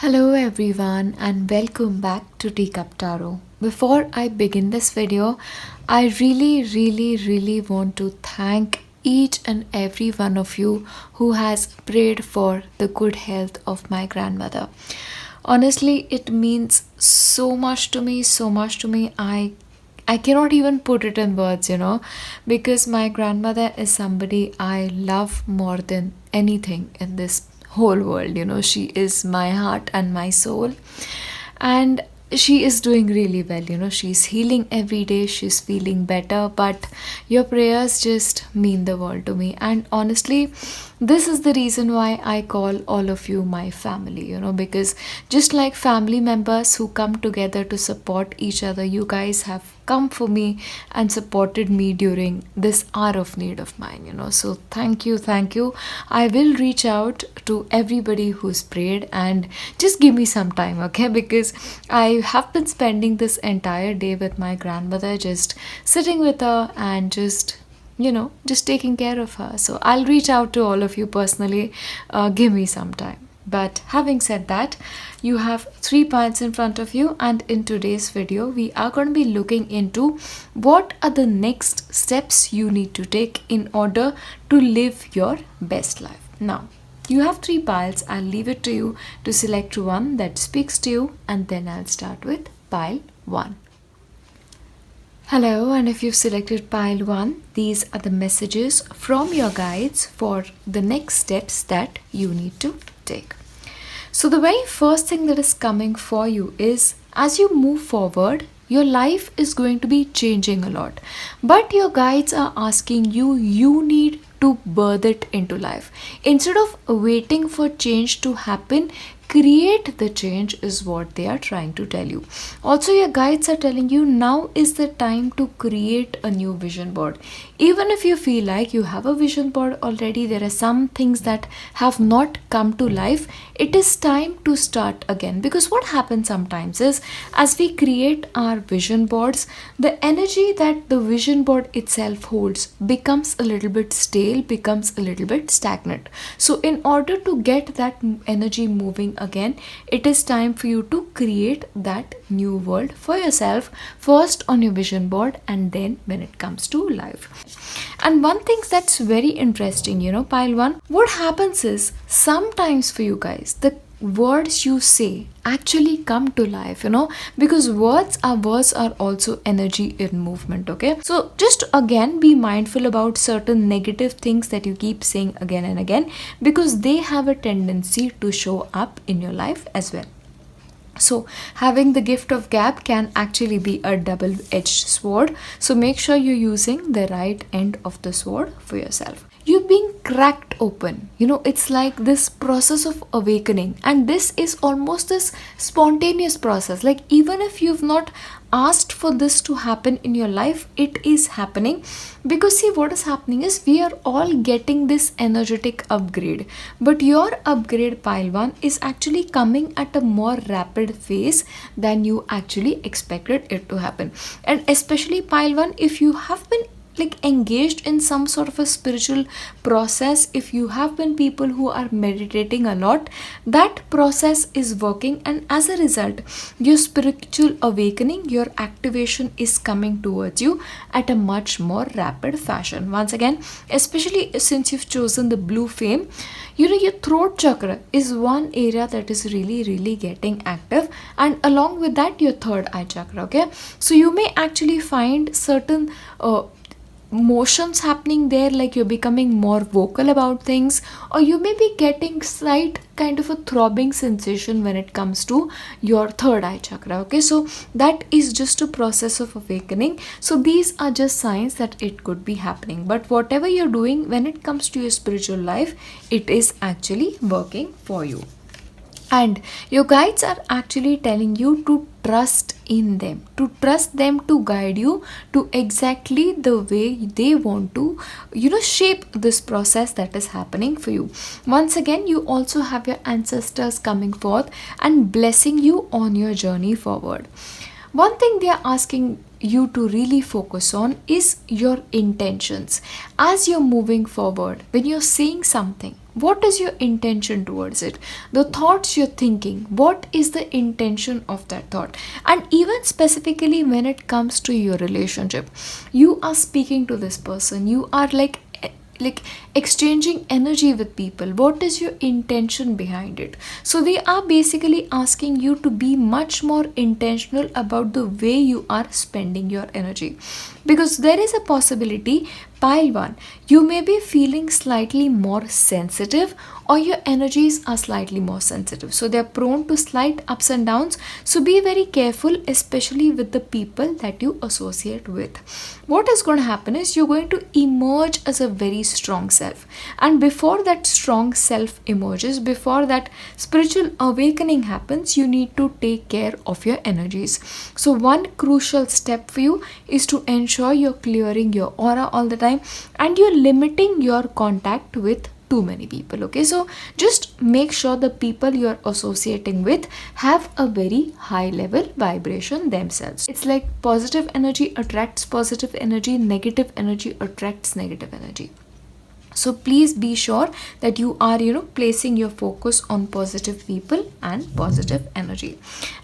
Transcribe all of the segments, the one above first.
Hello everyone and welcome back to Teacup Tarot. Before I begin this video, I really want to thank each and every one of you who has prayed for the good health of my grandmother. Honestly, it means so much to me, so much to me. I cannot even put it in words, because my grandmother is somebody I love more than anything in this whole world. She is my heart and my soul. And she is doing really well. She's healing every day, she's feeling better, but your prayers just mean the world to me. And honestly, this is the reason why I call all of you my family, because just like family members who come together to support each other, you guys have come for me and supported me during this hour of need of mine. So thank you. I will reach out to everybody who's prayed, and just give me some time, okay? Because I have been spending this entire day with my grandmother, just sitting with her and just taking care of her. So I'll reach out to all of you personally. Give me some time. But having said that, you have 3 points in front of you, and in today's video we are going to be looking into what are the next steps you need to take in order to live your best life. Now, you have 3 piles. I'll leave it to you to select one that speaks to you, and then I'll start with pile 1. Hello, and if you've selected pile 1, these are the messages from your guides for the next steps that you need to take. So the very first thing that is coming for you is, as you move forward, your life is going to be changing a lot. But your guides are asking you need to birth it into life. Instead of waiting for change to happen, create the change is what they are trying to tell you. Also, your guides are telling you now is the time to create a new vision board. Even if you feel like you have a vision board already, there are some things that have not come to life, it is time to start again. Because what happens sometimes is, as we create our vision boards, the energy that the vision board itself holds becomes a little bit stale, becomes a little bit stagnant. So in order to get that energy moving again, it is time for you to create that new world for yourself, first on your vision board and then when it comes to life. And one thing that's very interesting, pile 1, what happens is sometimes for you guys, the words you say actually come to life, because words are also energy in movement. Okay, so just again be mindful about certain negative things that you keep saying again and again, because they have a tendency to show up in your life as well. So having the gift of gab can actually be a double-edged sword, so make sure you're using the right end of the sword for yourself. You're being cracked open, it's like this process of awakening, and this is almost this spontaneous process. Like, even if you've not asked for this to happen in your life, it is happening. Because see, what is happening is we are all getting this energetic upgrade, but your upgrade, pile 1, is actually coming at a more rapid phase than you actually expected it to happen. And especially pile 1, if you have been engaged in some sort of a spiritual process, if you have been people who are meditating a lot, that process is working, and as a result, your spiritual awakening, your activation is coming towards you at a much more rapid fashion. Once again, especially since you've chosen the blue flame, your throat chakra is one area that is really getting active, and along with that, your third eye chakra. Okay, so you may actually find certain motions happening there, like you're becoming more vocal about things, or you may be getting slight kind of a throbbing sensation when it comes to your third eye chakra. Okay, so that is just a process of awakening. So these are just signs that it could be happening, but whatever you're doing when it comes to your spiritual life, it is actually working for you. And your guides are actually telling you to trust in them, to guide you to exactly the way they want to, shape this process that is happening for you. Once again, you also have your ancestors coming forth and blessing you on your journey forward. One thing they are asking you to really focus on is your intentions. As you're moving forward, when you're saying something, what is your intention towards it? The thoughts you're thinking, what is the intention of that thought? And even specifically when it comes to your relationship, you are speaking to this person, you are like exchanging energy with people, what is your intention behind it? So they are basically asking you to be much more intentional about the way you are spending your energy, because there is a possibility, pile 1, you may be feeling slightly more sensitive, or your energies are slightly more sensitive, so they're prone to slight ups and downs. So be very careful, especially with the people that you associate with. What is going to happen is you're going to emerge as a very strong self, and before that strong self emerges, before that spiritual awakening happens, you need to take care of your energies. So one crucial step for you is to ensure you're clearing your aura all the time, and you're limiting your contact with too many people. Okay, so just make sure the people you're associating with have a very high level vibration themselves. It's like positive energy attracts positive energy, negative energy attracts negative energy. So please be sure that you are placing your focus on positive people and positive energy.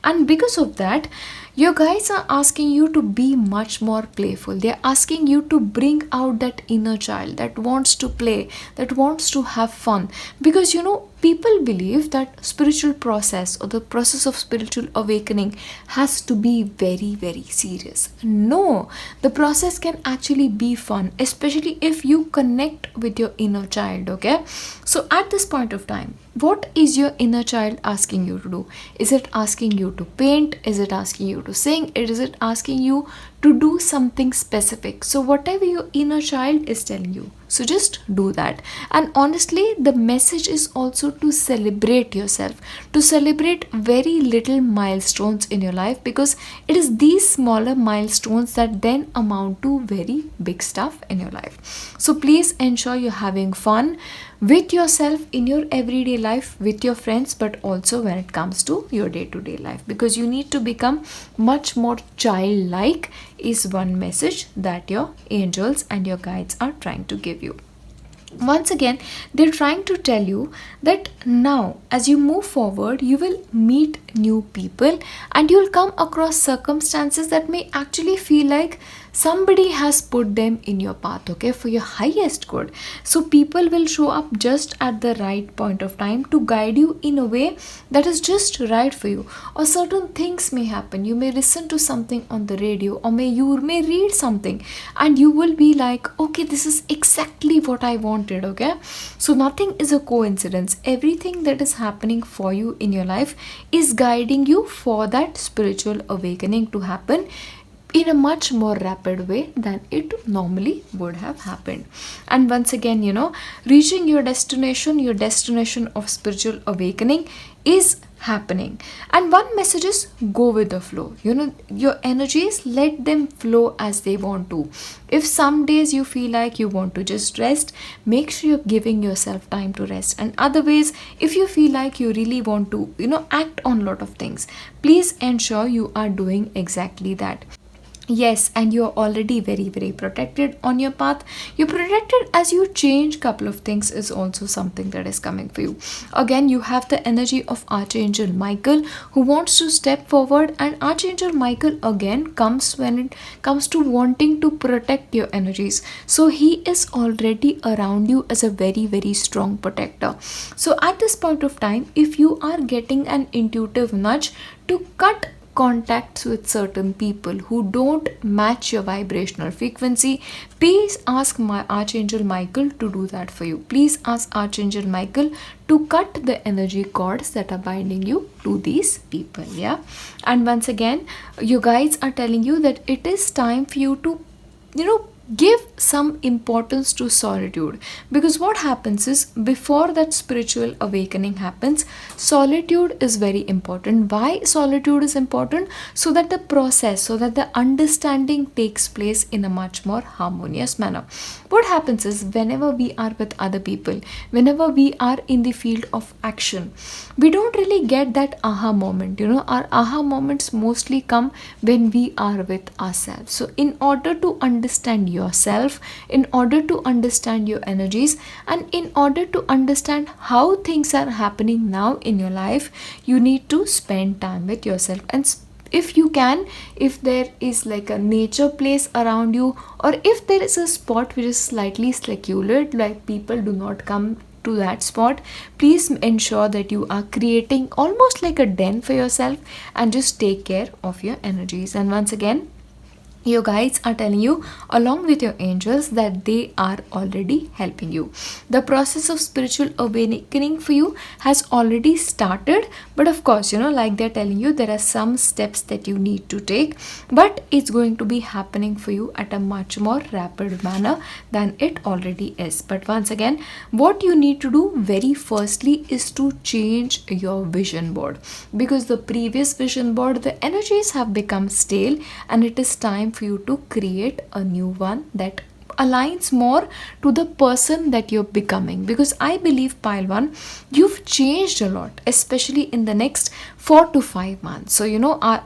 And because of that, your guides are asking you to be much more playful. They're asking you to bring out that inner child that wants to play, that wants to have fun. Because people believe that spiritual process or the process of spiritual awakening has to be very, very serious. No, the process can actually be fun, especially if you connect with your inner child. Okay, so at this point of time, what is your inner child asking you to do? Is it asking you to paint? Is it asking you to sing? Is it asking you to do something specific? So whatever your inner child is telling you, so just do that. And honestly, the message is also to celebrate yourself, to celebrate very little milestones in your life, because it is these smaller milestones that then amount to very big stuff in your life. So please ensure you're having fun with yourself in your everyday life, with your friends, but also when it comes to your day-to-day life, because you need to become much more childlike, is one message that your angels and your guides are trying to give you. Once again, they're trying to tell you that now as you move forward, you will meet new people and you'll come across circumstances that may actually feel like somebody has put them in your path, okay, for your highest good. So people will show up just at the right point of time to guide you in a way that is just right for you. Or certain things may happen. You may listen to something on the radio, or you may read something and you will be like, okay, this is exactly what I wanted. Okay, so nothing is a coincidence. Everything that is happening for you in your life is guiding you for that spiritual awakening to happen in a much more rapid way than it normally would have happened. And once again, reaching your destination of spiritual awakening is happening. And one message is go with the flow. Your energies, let them flow as they want to. If some days you feel like you want to just rest, make sure you're giving yourself time to rest. And other ways, if you feel like you really want to act on a lot of things, please ensure you are doing exactly that. Yes, and you're already very, very protected on your path. You're protected as you change couple of things is also something that is coming for you. Again, you have the energy of Archangel Michael who wants to step forward, and Archangel Michael again comes when it comes to wanting to protect your energies. So he is already around you as a very, very strong protector. So at this point of time, if you are getting an intuitive nudge to cut contacts with certain people who don't match your vibrational frequency, please ask my Archangel Michael to do that for you. Please ask Archangel Michael to cut the energy cords that are binding you to these people. Yeah, and once again, you guys are telling you that it is time for you to give some importance to solitude, because what happens is before that spiritual awakening happens, solitude is very important. Why solitude is important? So that the process, so that the understanding takes place in a much more harmonious manner. What happens is whenever we are with other people, whenever we are in the field of action, we don't really get that aha moment. Our aha moments mostly come when we are with ourselves. So in order to understand yourself, in order to understand your energies, and in order to understand how things are happening now in your life, you need to spend time with yourself. And if you can, if there is like a nature place around you, or if there is a spot which is slightly secluded, like people do not come to that spot, please ensure that you are creating almost like a den for yourself, and just take care of your energies. And once again, your guides are telling you, along with your angels, that they are already helping you. The process of spiritual awakening for you has already started, but of course, like they're telling you, there are some steps that you need to take, but it's going to be happening for you at a much more rapid manner than it already is. But once again, what you need to do very firstly is to change your vision board, because the previous vision board, the energies have become stale, and it is time for you to create a new one that aligns more to the person that you're becoming. Because I believe, pile 1, you've changed a lot, especially in the next 4 to 5 months. So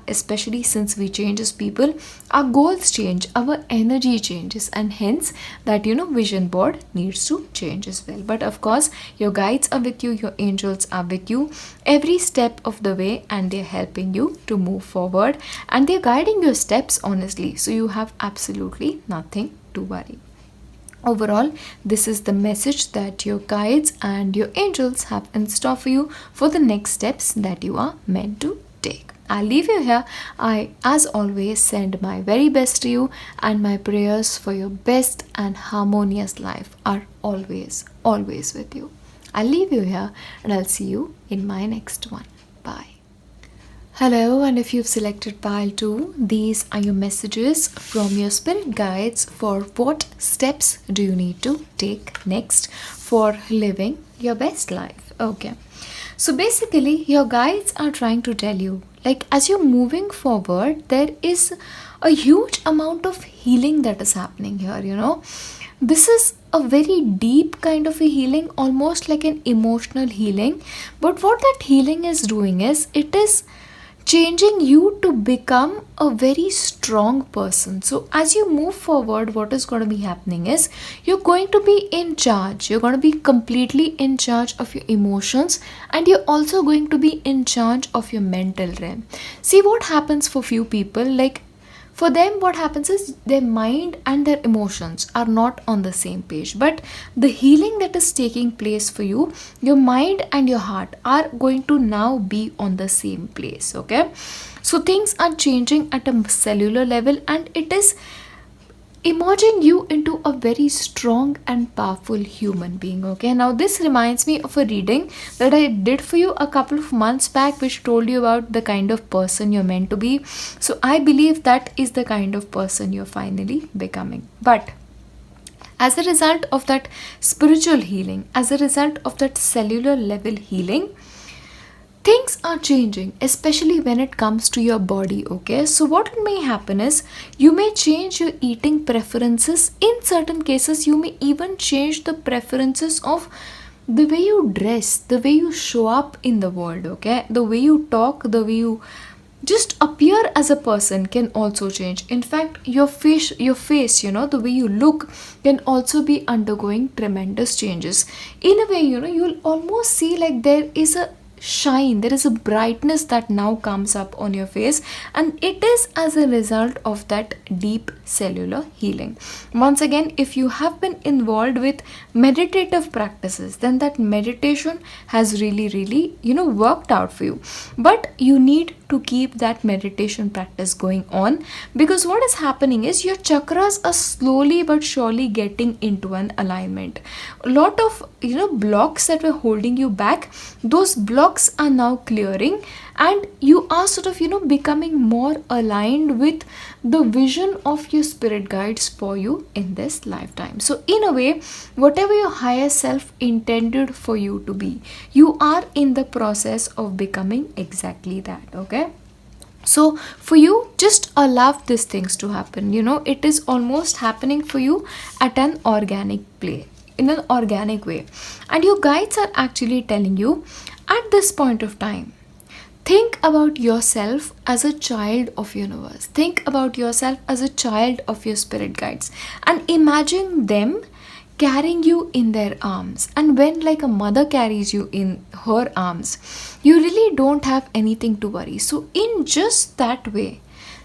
especially since we change as people, our goals change, our energy changes, and hence that vision board needs to change as well. But of course, your guides are with you, your angels are with you every step of the way, and they're helping you to move forward, and they're guiding your steps honestly, so you have absolutely nothing to worry. Overall, this is the message that your guides and your angels have in store for you for the next steps that you are meant to take. I'll leave you here. I, as always, send my very best to you, and my prayers for your best and harmonious life are always, always with you. I'll leave you here, and I'll see you in my next one. Bye. Hello, and if you've selected pile 2, these are your messages from your spirit guides for what steps do you need to take next for living your best life. Okay, so basically your guides are trying to tell you, like, as you're moving forward, there is a huge amount of healing that is happening here. This is a very deep kind of a healing, almost like an emotional healing. But what that healing is doing is, it is changing you to become a very strong person. So as you move forward, what is going to be happening is, you're going to be in charge. You're going to be completely in charge of your emotions, and you're also going to be in charge of your mental realm. See what happens for few people, like for them what happens is, their mind and their emotions are not on the same page. But the healing that is taking place for you, your mind and your heart are going to now be on the same place. Okay, so things are changing at a cellular level, and it is emerging you into a very strong and powerful human being. Okay, now this reminds me of a reading that I did for you a couple of months back, which told you about the kind of person you're meant to be. So I believe that is the kind of person you're finally becoming. But as a result of that spiritual healing, as a result of that cellular level healing, things are changing, especially when it comes to your body. Okay, so what may happen is, you may change your eating preferences. In certain cases, you may even change the preferences of the way you dress, the way you show up in the world. Okay, the way you talk, the way you just appear as a person can also change. In fact, your face, the way you look can also be undergoing tremendous changes. In a way, you'll almost see like there is a shine, there is a brightness that now comes up on your face, and it is as a result of that deep cellular healing. Once again, if you have been involved with meditative practices, then that meditation has really worked out for you. But you need to keep that meditation practice going on, because what is happening is, your chakras are slowly but surely getting into an alignment. A lot of blocks that were holding you back, those blocks are now clearing, and you are sort of becoming more aligned with the vision of your spirit guides for you in this lifetime. So in a way, whatever your higher self intended for you to be, you are in the process of becoming exactly that. Okay, so for you, just allow these things to happen. It is almost happening for you at an organic play, in an organic way. And your guides are actually telling you, at this point of time, Think about yourself as a child of universe. Think about yourself as a child of your spirit guides, and imagine them carrying you in their arms. And when like a mother carries you in her arms, you really don't have anything to worry. So in just that way,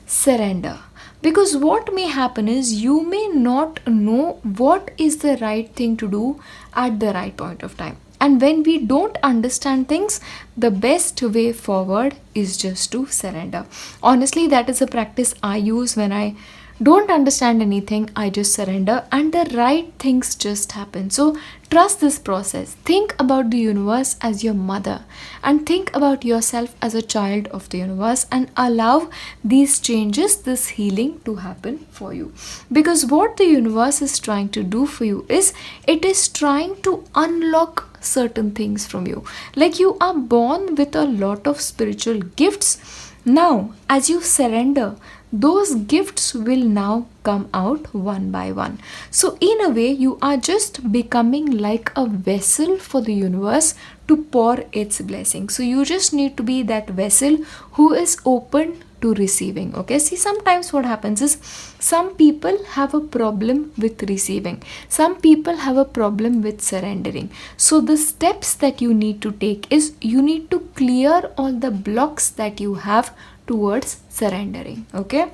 surrender, because what may happen is you may not know what is the right thing to do at the right point of time. And when we don't understand things, the best way forward is just to surrender. Honestly, that is a practice I use when I don't understand anything. I just surrender and the right things just happen. So trust this process. Think about the universe as your mother, and think about yourself as a child of the universe, and allow these changes, this healing to happen for you. Because what the universe is trying to do for you is it is trying to unlock certain things from you. Like, you are born with a lot of spiritual gifts. Now as you surrender, those gifts will now come out one by one. So in a way, you are just becoming like a vessel for the universe to pour its blessing. So you just need to be that vessel who is open to receiving. Okay, see, sometimes what happens is some people have a problem with receiving, some people have a problem with surrendering. So the steps that you need to take is you need to clear all the blocks that you have towards surrendering. Okay,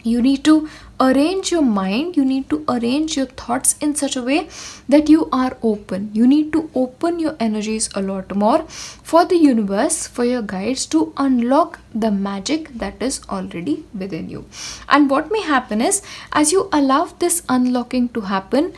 you need to arrange your mind, you need to arrange your thoughts in such a way that you are open. You need to open your energies a lot more for the universe, for your guides to unlock the magic that is already within you. And what may happen is, as you allow this unlocking to happen,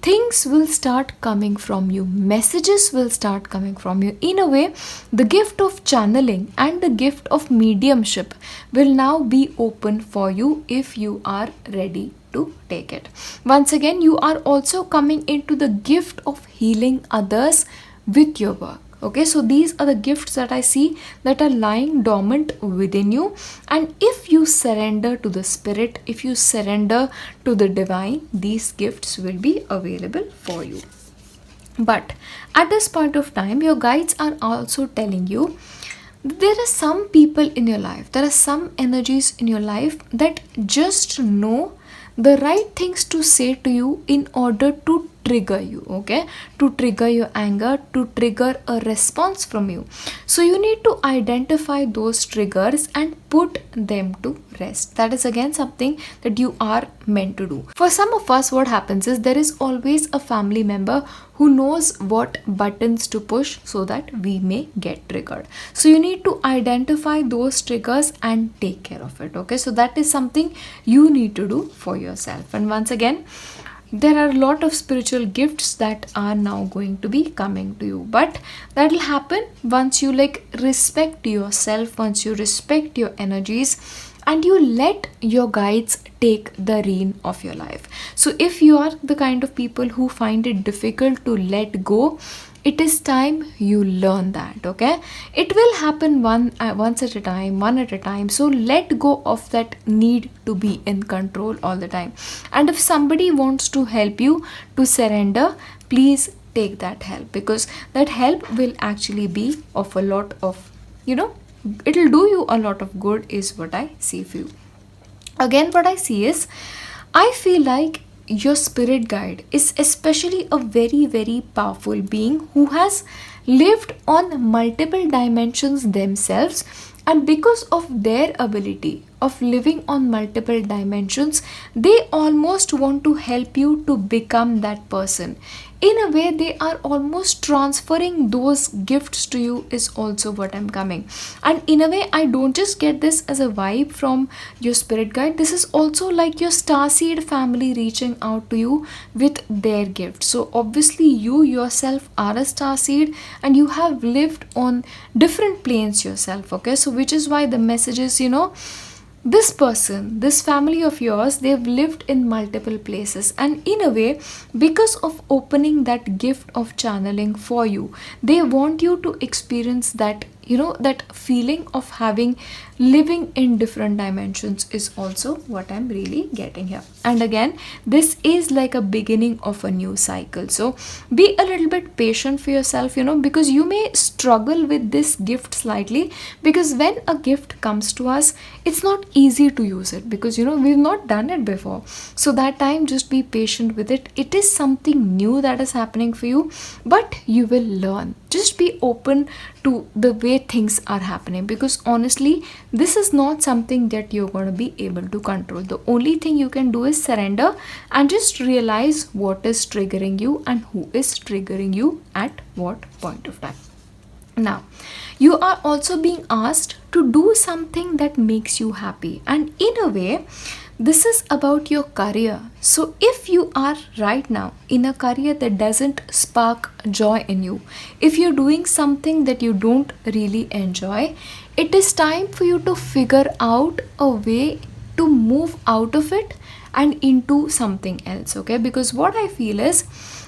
things will start coming from you, messages will start coming from you. In a way, the gift of channeling and the gift of mediumship will now be open for you if you are ready to take it. Once again, you are also coming into the gift of healing others with your work. Okay, so these are the gifts that I see that are lying dormant within you. And if you surrender to the spirit, if you surrender to the divine, these gifts will be available for you. But at this point of time, your guides are also telling you there are some people in your life, there are some energies in your life that just know the right things to say to you in order to trigger you. Okay, to trigger your anger, to trigger a response from you. So you need to identify those triggers and put them to rest. That is again something that you are meant to do. For some of us, what happens is there is always a family member who knows what buttons to push so that we may get triggered. So you need to identify those triggers and take care of it. Okay, so that is something you need to do for yourself. And once again, there are a lot of spiritual gifts that are now going to be coming to you, but that will happen once you respect yourself, once you respect your energies, and you let your guides take the reign of your life. So if you are the kind of people who find it difficult to let go, it is time you learn that. Okay, it will happen once at a time, one at a time. So let go of that need to be in control all the time. And if somebody wants to help you to surrender, please take that help, because that help will actually be of a lot of, it'll do you a lot of good, is what I see for you. Again, what I see is, I feel like your spirit guide is especially a very, very powerful being who has lived on multiple dimensions themselves, and because of their ability of living on multiple dimensions, they almost want to help you to become that person. In a way, they are almost transferring those gifts to you, is also what I'm coming. And in a way, I don't just get this as a vibe from your spirit guide. This is also like your starseed family reaching out to you with their gifts. So obviously you yourself are a starseed and you have lived on different planes yourself. Okay, so which is why the message is, this person, this family of yours, they've lived in multiple places, and in a way, because of opening that gift of channeling for you, they want you to experience that that feeling of having living in different dimensions is also what I'm really getting here. And again, this is like a beginning of a new cycle. So be a little bit patient for yourself, because you may struggle with this gift slightly, because when a gift comes to us, it's not easy to use it, because we've not done it before. So that time, just be patient with it. It is something new that is happening for you, but you will learn. Just be open to the way things are happening, because honestly, this is not something that you're going to be able to control. The only thing you can do is surrender and just realize what is triggering you and who is triggering you at what point of time. Now, you are also being asked to do something that makes you happy, and in a way, this is about your career. So, if you are right now in a career that doesn't spark joy in you, if you're doing something that you don't really enjoy, it is time for you to figure out a way to move out of it and into something else, okay? Because what I feel is,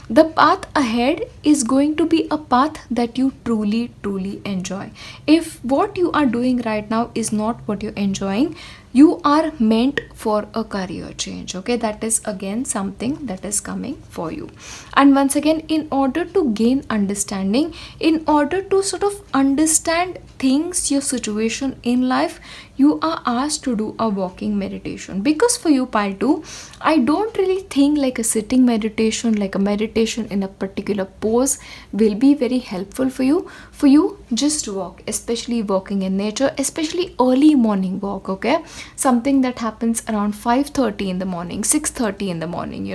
the path ahead is going to be a path that you truly enjoy. If what you are doing right now is not what you're enjoying, you are meant for a career change, okay? That is again something that is coming for you. And once again, in order to gain understanding, in order to sort of understand things, your situation in life, you are asked to do a walking meditation. Because for you, pile 2, I don't really think like a sitting meditation, like a meditation in a particular pose will be very helpful for you. For you, just walk, especially walking in nature, especially early morning walk, okay? Something that happens around 5:30 in the morning, 6:30 in the morning,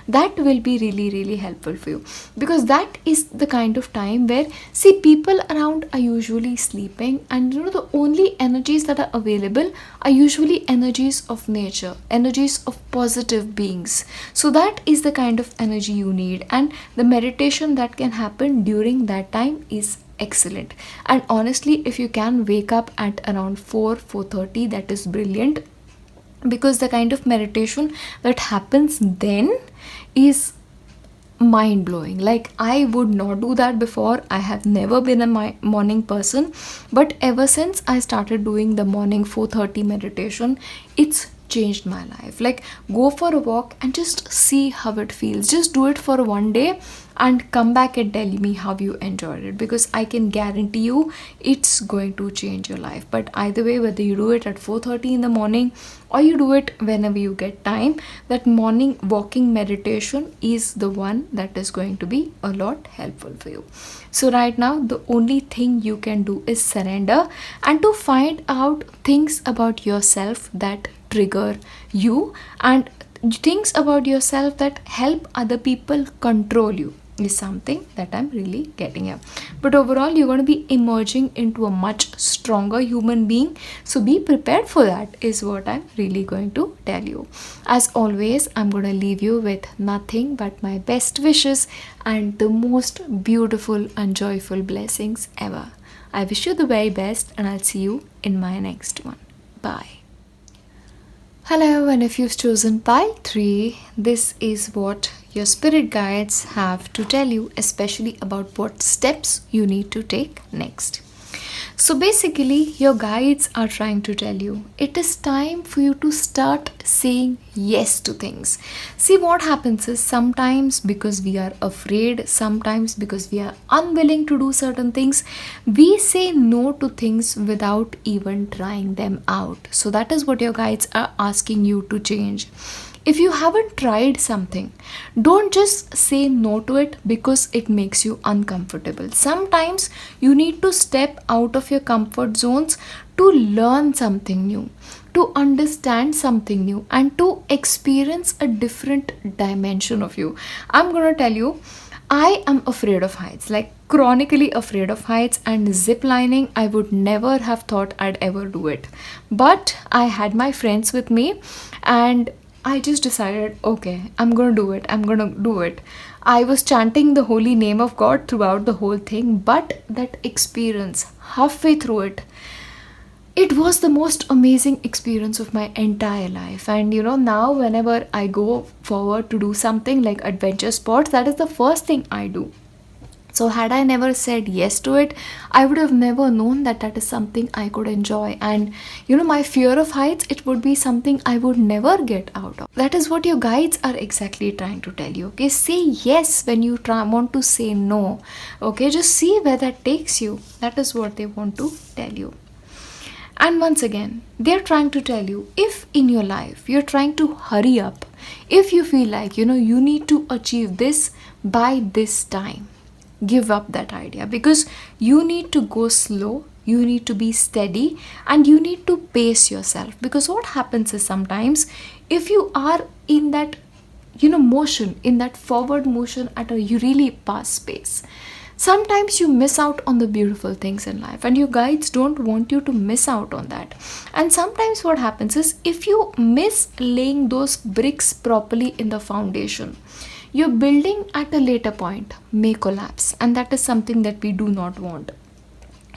that will be really helpful for you, because that is the kind of time where, see, people around are usually sleeping, and the only energies that are available are usually energies of nature, energies of positive beings. So that is the kind of energy you need, and the meditation that can happen during that time is excellent. And honestly, if you can wake up at around 4:30, that is brilliant, because the kind of meditation that happens then is mind blowing. Like, I would not do that before. I have never been a morning person, but ever since I started doing the morning 4:30 meditation, it's changed my life. Like, go for a walk and just see how it feels. Just do it for one day and come back and tell me how you enjoyed it, because I can guarantee you it's going to change your life. But either way, whether you do it at 4:30 in the morning or you do it whenever you get time, that morning walking meditation is the one that is going to be a lot helpful for you. So right now, the only thing you can do is surrender and to find out things about yourself that trigger you, and things about yourself that help other people control you is something that I'm really getting at. But overall, you're going to be emerging into a much stronger human being. So be prepared for that, is what I'm really going to tell you. As always, I'm going to leave you with nothing but my best wishes and the most beautiful and joyful blessings ever. I wish you the very best, and I'll see you in my next one. Bye. Hello, and if you've chosen pile 3, this is what your spirit guides have to tell you, especially about what steps you need to take next. So basically, your guides are trying to tell you it is time for you to start saying yes to things. See, what happens is, sometimes because we are afraid, sometimes because we are unwilling to do certain things, we say no to things without even trying them out. So that is what your guides are asking you to change. If you haven't tried something, don't just say no to it because it makes you uncomfortable. Sometimes you need to step out of your comfort zones to learn something new, to understand something new, and to experience a different dimension of you. I'm going to tell you, I am afraid of heights, like chronically afraid of heights, and zip lining, I would never have thought I'd ever do it. But I had my friends with me, and I just decided, okay, I'm gonna do it. I'm gonna do it. I was chanting the holy name of God throughout the whole thing, but that experience, halfway through it, it was the most amazing experience of my entire life. And now whenever I go forward to do something like adventure sports, that is the first thing I do. So had I never said yes to it, I would have never known that that is something I could enjoy. And my fear of heights, it would be something I would never get out of. That is what your guides are exactly trying to tell you. Okay, say yes when you want to say no. Okay, just see where that takes you. That is what they want to tell you. And once again, they're trying to tell you, if in your life you're trying to hurry up, if you feel like you need to achieve this by this time, give up that idea, because you need to go slow, you need to be steady, and you need to pace yourself. Because what happens is, sometimes if you are in that motion, in that forward motion at a really fast pace, sometimes you miss out on the beautiful things in life, and your guides don't want you to miss out on that. And sometimes what happens is, if you miss laying those bricks properly in the foundation, your building at a later point may collapse, and that is something that we do not want.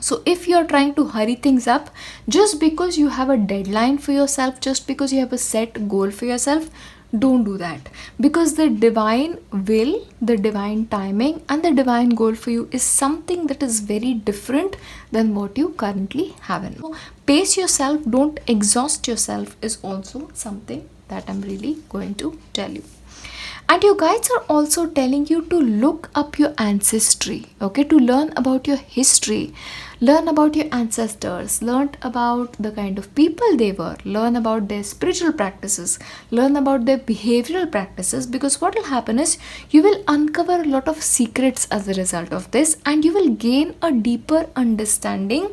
So if you're trying to hurry things up just because you have a deadline for yourself, just because you have a set goal for yourself, don't do that. Because the divine will, the divine timing, and the divine goal for you is something that is very different than what you currently have in. So pace yourself, don't exhaust yourself, is also something that I'm really going to tell you. And your guides are also telling you to look up your ancestry, okay, to learn about your history, learn about your ancestors, learn about the kind of people they were, learn about their spiritual practices, learn about their behavioral practices. Because what will happen is, you will uncover a lot of secrets as a result of this, and you will gain a deeper understanding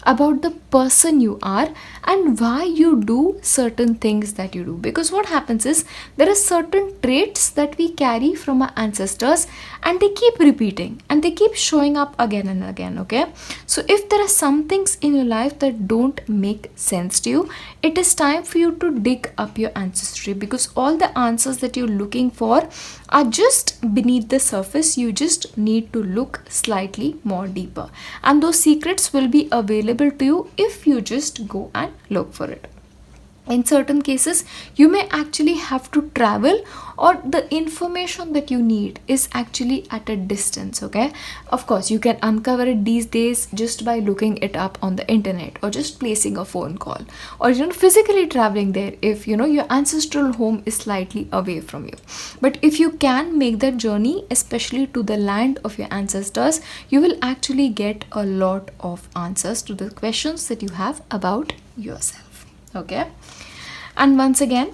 about the person you are and why you do certain things that you do. Because what happens is, there are certain traits that we carry from our ancestors, and they keep repeating and they keep showing up again and again. Okay, so if there are some things in your life that don't make sense to you, it is time for you to dig up your ancestry, because all the answers that you're looking for are just beneath the surface. You just need to look slightly more deeper, and those secrets will be available to you if you just go and look for it. In certain cases, you may actually have to travel, or the information that you need is actually at a distance. Okay, of course you can uncover it these days just by looking it up on the internet, or just placing a phone call, or physically traveling there if your ancestral home is slightly away from you. But if you can make that journey, especially to the land of your ancestors, you will actually get a lot of answers to the questions that you have about yourself. Okay, and once again,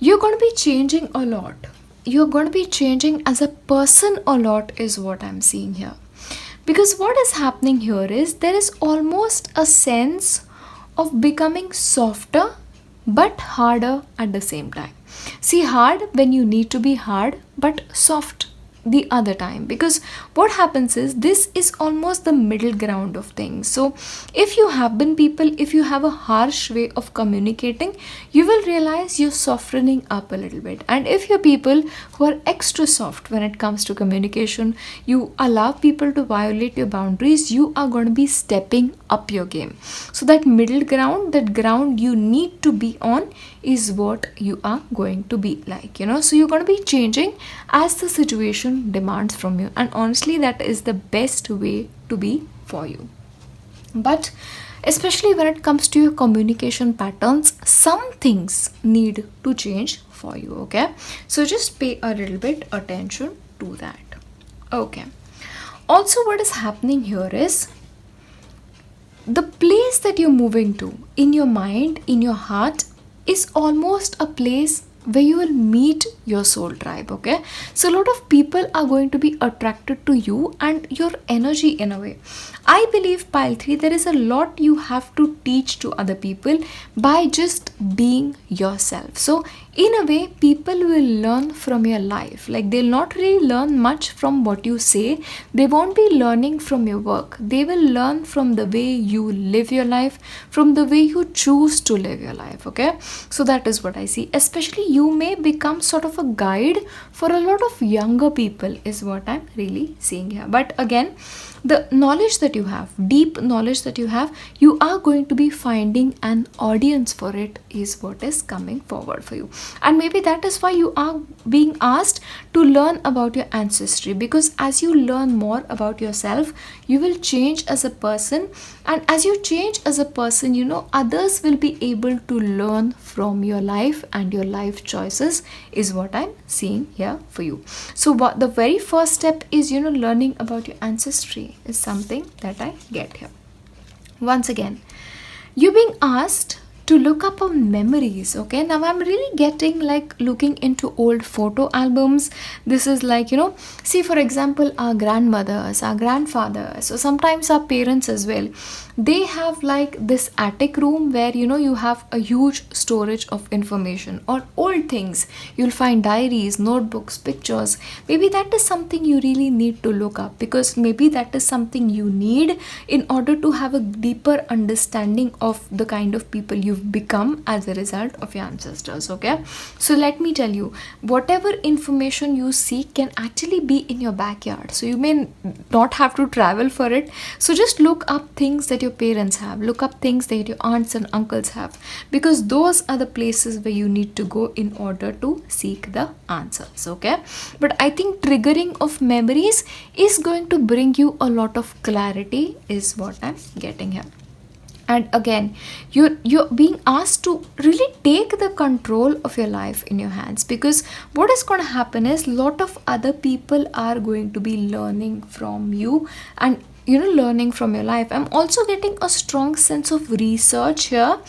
you're going to be changing a lot. You're going to be changing as a person a lot, is what I'm seeing here. Because what is happening here is, there is almost a sense of becoming softer but harder at the same time. See, hard when you need to be hard, but soft the other time. Because what happens is, this is almost the middle ground of things. So if you have been people, if you have a harsh way of communicating, you will realize you're softening up a little bit. And if you're people who are extra soft when it comes to communication, you allow people to violate your boundaries, you are going to be stepping up your game. So that middle ground, that ground you need to be on, is what you are going to be like. So you're going to be changing as the situation demands from you, and honestly, that is the best way to be for you. But especially when it comes to your communication patterns, some things need to change for you. Okay, so just pay a little bit attention to that. Okay, also what is happening here is, the place that you're moving to in your mind, in your heart, is almost a place where you will meet your soul tribe. Okay, so a lot of people are going to be attracted to you and your energy in a way. I believe, pile 3, there is a lot you have to teach to other people by just being yourself. So in a way, people will learn from your life. Like, they'll not really learn much from what you say. They won't be learning from your work. They will learn from the way you live your life, from the way you choose to live your life. Okay, so that is what I see. Especially, you may become sort of a guide for a lot of younger people, is what I'm really seeing here. But again, the knowledge that you have, deep knowledge that you have, you are going to be finding an audience for it, is what is coming forward for you. And maybe that is why you are being asked to learn about your ancestry, because as you learn more about yourself, you will change as a person. And as you change as a person, others will be able to learn from your life and your life choices, is what I'm seeing here for you. So what the very first step is, learning about your ancestry is something that I get here. Once again, you're being asked to look up on memories. Okay, now I'm really getting like looking into old photo albums. This is like, see, for example, our grandmothers, our grandfathers, or sometimes our parents as well, they have like this attic room where you have a huge storage of information or old things. You'll find diaries, notebooks, pictures. Maybe that is something you really need to look up, because maybe that is something you need in order to have a deeper understanding of the kind of people you've become as a result of your ancestors. Okay, so let me tell you, whatever information you seek can actually be in your backyard, so you may not have to travel for it. So just look up things that your parents have, look up things that your aunts and uncles have, because those are the places where you need to go in order to seek the answers. Okay, but I think triggering of memories is going to bring you a lot of clarity, is what I'm getting here. And again, you're being asked to really take the control of your life in your hands, because what is going to happen is a lot of other people are going to be learning from you and learning from your life. I'm also getting a strong sense of research here.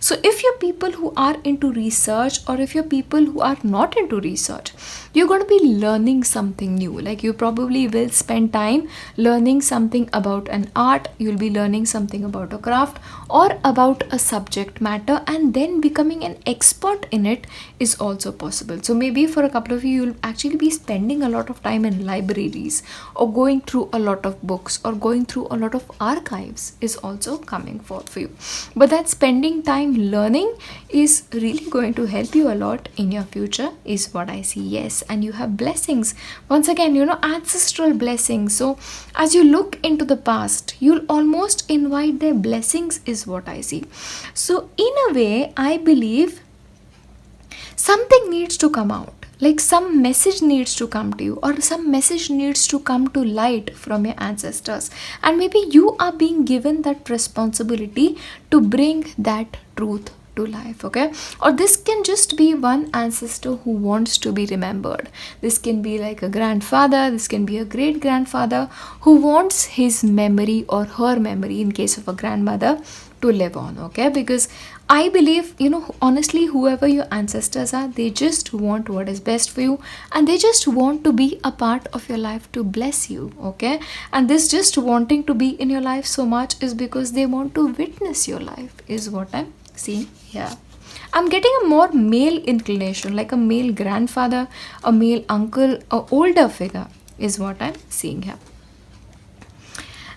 So if you're people who are into research, or if you're people who are not into research, you're going to be learning something new. Like you probably will spend time learning something about an art, you'll be learning something about a craft or about a subject matter, and then becoming an expert in it is also possible. So maybe for a couple of you, you'll actually be spending a lot of time in libraries, or going through a lot of books, or going through a lot of archives is also coming forth for you. But that spending time learning is really going to help you a lot in your future, is what I see. Yes, and you have blessings. Once again, ancestral blessings. So as you look into the past, you'll almost invite their blessings, is what I see. So in a way, I believe something needs to come out. Like some message needs to come to you, or some message needs to come to light from your ancestors. And maybe you are being given that responsibility to bring that truth to life. Okay, or this can just be one ancestor who wants to be remembered. This can be like a grandfather, this can be a great grandfather who wants his memory or her memory, in case of a grandmother, to live on. Okay, because I believe, honestly, whoever your ancestors are, they just want what is best for you, and they just want to be a part of your life to bless you. Okay, and this just wanting to be in your life so much is because they want to witness your life, is what I'm seeing here. I'm getting a more male inclination, like a male grandfather, a male uncle, a older figure, is what I'm seeing here.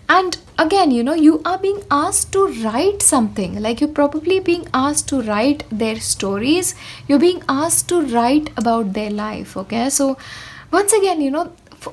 And again, you are being asked to write something. Like you're probably being asked to write their stories. You're being asked to write about their life. Okay, so once again,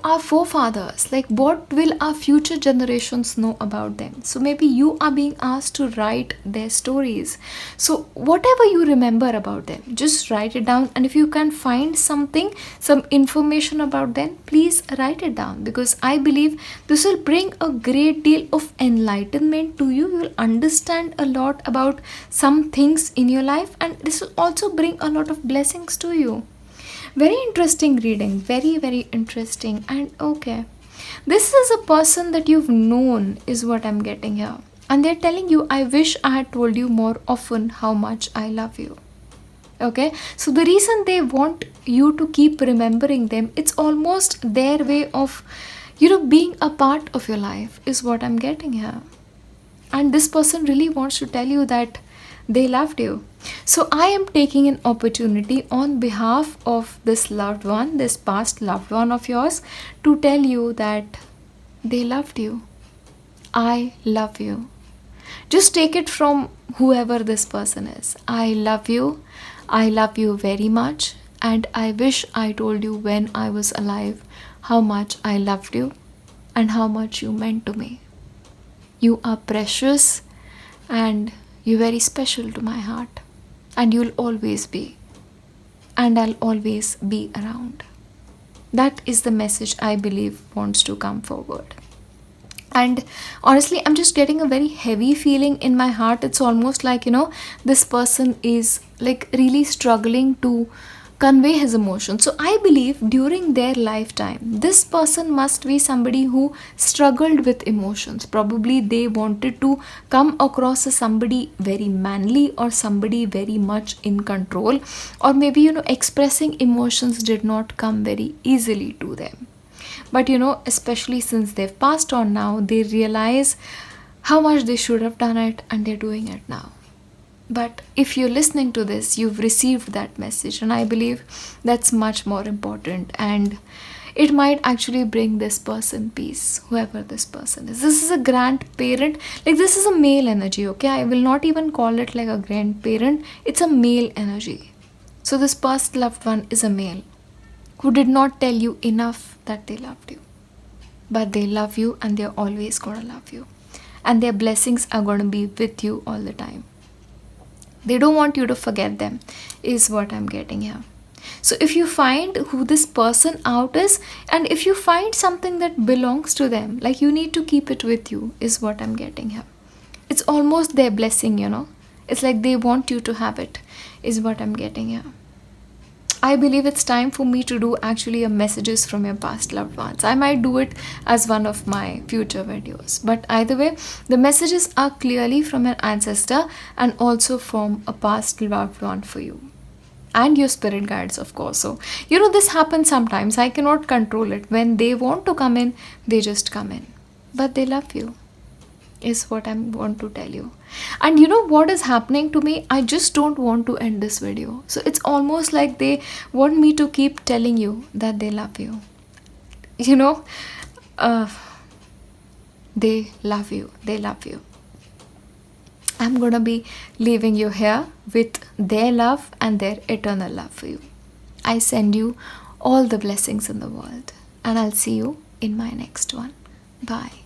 our forefathers, like what will our future generations know about them? So maybe you are being asked to write their stories. So whatever you remember about them, just write it down. And if you can find something, some information about them, please write it down, because I believe this will bring a great deal of enlightenment to you. You will understand a lot about some things in your life, and this will also bring a lot of blessings to you. Very interesting reading, very, very interesting. And okay, this is a person that you've known, is what I'm getting here. And they're telling you, I wish I had told you more often how much I love you. Okay, so the reason they want you to keep remembering them, it's almost their way of, being a part of your life, is what I'm getting here. And this person really wants to tell you that they loved you. So I am taking an opportunity on behalf of this loved one, this past loved one of yours, to tell you that they loved you. I love you. Just take it from whoever this person is. I love you. I love you very much. And I wish I told you when I was alive how much I loved you. and how much you meant to me. You are precious and you're very special to my heart, and you'll always be, and I'll always be around. That is the message I believe wants to come forward. And honestly, I'm just getting a very heavy feeling in my heart. It's almost like, this person is like really struggling to convey his emotions. So I believe during their lifetime, this person must be somebody who struggled with emotions. Probably they wanted to come across as somebody very manly or somebody very much in control, or maybe, expressing emotions did not come very easily to them. But especially since they've passed on now, they realize how much they should have done it, and they're doing it now. But if you're listening to this, you've received that message, and I believe that's much more important. And it might actually bring this person peace, whoever this person is. This is a grandparent, like this is a male energy, okay? I will not even call it like a grandparent, it's a male energy. So this past loved one is a male who did not tell you enough that they loved you. But they love you, and they're always gonna love you. And their blessings are gonna be with you all the time. They don't want you to forget them, is what I'm getting here. So if you find who this person out is, and if you find something that belongs to them, like you need to keep it with you, is what I'm getting here. It's almost their blessing, It's like they want you to have it, is what I'm getting here. I believe it's time for me to do actually a messages from your past loved ones. I might do it as one of my future videos. But either way, the messages are clearly from an ancestor and also from a past loved one for you. And your spirit guides, of course. So, this happens sometimes. I cannot control it. When they want to come in, they just come in. But they love you, is what I want to tell you. And what is happening to me? I just don't want to end this video. So it's almost like they want me to keep telling you that they love you. They love you. They love you. I'm gonna be leaving you here with their love and their eternal love for you. I send you all the blessings in the world, and I'll see you in my next one. Bye.